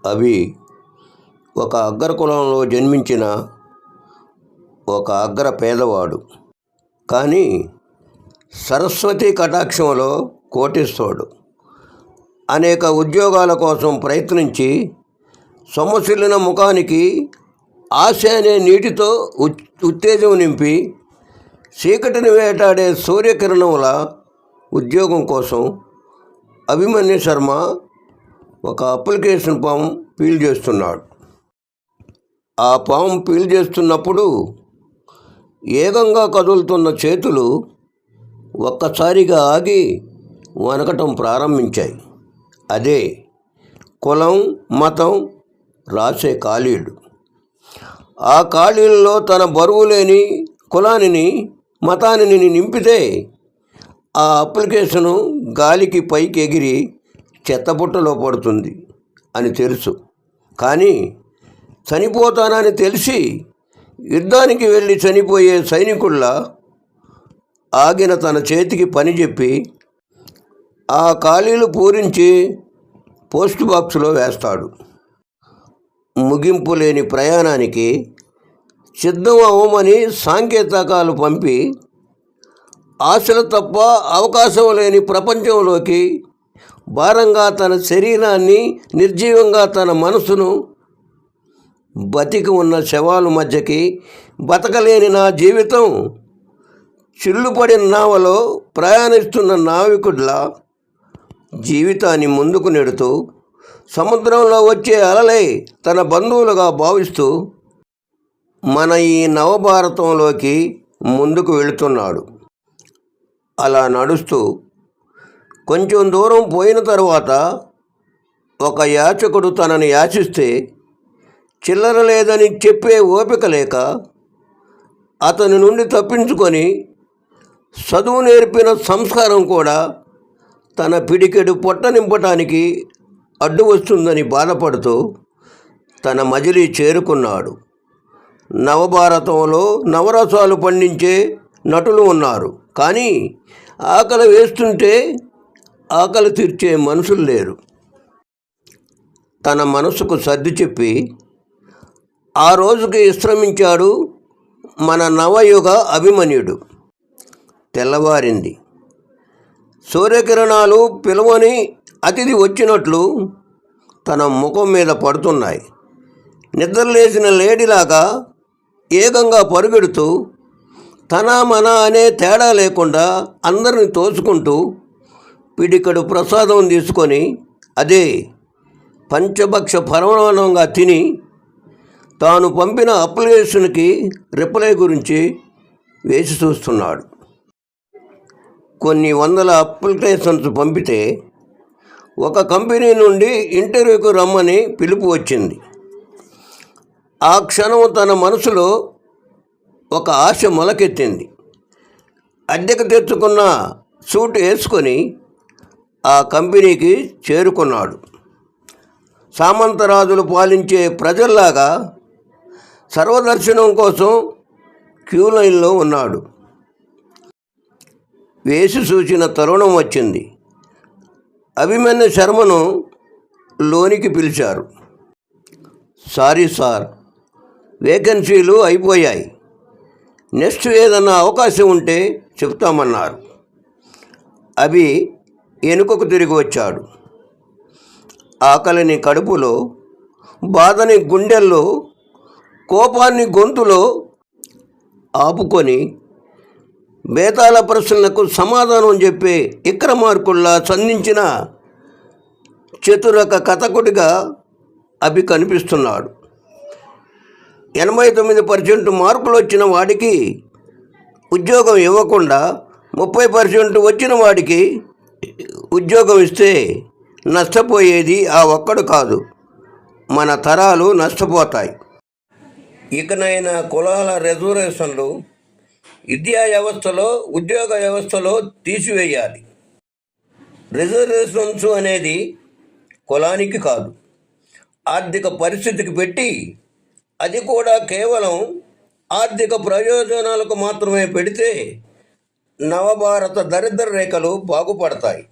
అభి ఒక అగ్ర కులంలో జన్మించిన ఒక అగ్ర పేదవాడు. కానీ సరస్వతి కటాక్షంలో కోటీశ్వరుడు. అనేక ఉద్యోగాల కోసం ప్రయత్నించి సొమ్మసిల్లిన ముఖానికి ఆశ అనే నీటితో ఉత్తేజం నింపి చీకటిని వేటాడే సూర్యకిరణంల ఉద్యోగం కోసం అభిమన్యు శర్మ ఒక అప్లికేషన్ ఫామ్ ఫిల్ చేస్తున్నాడు. ఆ ఫామ్ ఫిల్ చేస్తున్నప్పుడు ఏకంగా కదులుతున్న చేతులు ఒక్కసారిగా ఆగి వణకటం ప్రారంభించాయి. అదే కులం, మతం రాసే ఖాళీలు. ఆ ఖాళీల్లో తన బరువు లేని కులాన్ని, మతాన్ని నింపితే ఆ అప్లికేషను గాలికి పైకి ఎగిరి చెత్తబుట్టలో పడుతుంది అని తెలుసు. కానీ చనిపోతానని తెలిసి యుద్ధానికి వెళ్ళి చనిపోయే సైనికుల్లా ఆగిన తన చేతికి పని చెప్పి ఆ ఖాళీలు పూరించి పోస్ట్ బాక్సులో వేస్తాడు. ముగింపు లేని ప్రయాణానికి సిద్ధం అవ్వమని సాంకేతికాలు పంపి ఆశలు తప్ప అవకాశం లేని ప్రపంచంలోకి భారంగా తన శరీరాన్ని, నిర్జీవంగా తన మనసును, బతికి ఉన్న శవాల మధ్యకి బతకలేని నా జీవితం చిల్లుపడిన నావలో ప్రయాణిస్తున్న నావికుడిలా జీవితాన్ని ముందుకు నెడుతూ సముద్రంలో వచ్చే అలలై తన బంధువులుగా భావిస్తూ మన ఈ నవభారతంలోకి ముందుకు వెళుతున్నాడు. అలా నడుస్తూ కొంచెం దూరం పోయిన తరువాత ఒక యాచకుడు తనని యాచిస్తే చిల్లర లేదని చెప్పే ఓపిక లేక అతని నుండి తప్పించుకొని చదువు నేర్పిన సంస్కారం కూడా తన పిడికెడు పొట్ట నింపటానికి అడ్డు వస్తుందని బాధపడుతూ తన మజిలీ చేరుకున్నాడు. నవభారతంలో నవరసాలు పండించే నటులు ఉన్నారు. కానీ ఆకలి వేస్తుంటే ఆకలి తీర్చే మనుషులు లేరు. తన మనసుకు సర్ది చెప్పి ఆ రోజుకి విశ్రమించాడు మన నవయుగ అభిమన్యుడు. తెల్లవారింది. సూర్యకిరణాలు పిలవని అతిథి వచ్చినట్లు తన ముఖం మీద పడుతున్నాయి. నిద్రలేసిన లేడీలాగా ఏకంగా పరుగెడుతూ తన మన అనే తేడా లేకుండా అందరిని తోసుకుంటూ పిడికడు ప్రసాదం తీసుకొని అదే పంచభక్ష పరమాణంగా తిని తాను పంపిన అప్లికేషన్కి రిప్లై గురించి వేసి చూస్తున్నాడు. కొన్ని వందల అప్లికేషన్స్ పంపితే ఒక కంపెనీ నుండి ఇంటర్వ్యూకి రమ్మని పిలుపు వచ్చింది. ఆ క్షణం తన మనసులో ఒక ఆశ మొలకెత్తింది. అద్దెకు తెచ్చుకున్న సూట్ వేసుకొని ఆ కంపెనీకి చేరుకున్నాడు. సామంతరాజులు పాలించే ప్రజల్లాగా సర్వదర్శనం కోసం క్యూ లైన్లో ఉన్నాడు. వేసి చూసిన తరుణం వచ్చింది. అభిమన్యు శర్మను లోనికి పిలిచారు. సారీ సార్, వేకెన్సీలు అయిపోయాయి. నెక్స్ట్ ఏదన్నా అవకాశం ఉంటే చెప్తామన్నారు. అభి వెనుకకు తిరిగి వచ్చాడు. ఆకలిని కడుపులో, బాధని గుండెల్లో, కోపాన్ని గొంతులో ఆపుకొని బేతాళ ప్రశ్నలకు సమాధానం చెప్పే విక్రమార్కుల్లా సంధించిన చతురక కథకుడిగా అభి కనిపిస్తున్నాడు. 89% మార్కులు వచ్చిన వాడికి ఉద్యోగం ఇవ్వకుండా 30% వచ్చిన వాడికి ఉద్యోగం ఇస్తే నష్టపోయేది ఆ ఒక్కడు కాదు, మన తరాలు నష్టపోతాయి. ఇకనైనా కులాల రిజర్వేషన్లు విద్యా వ్యవస్థలో, ఉద్యోగ వ్యవస్థలో తీసివేయాలి. రిజర్వేషన్స్ అనేది కులానికి కాదు, ఆర్థిక పరిస్థితికి పెట్టి, అది కూడా కేవలం ఆర్థిక ప్రయోజనాలకు మాత్రమే పెడితే నవభారత దరిద్ర రేఖలు బాగుపడతాయి.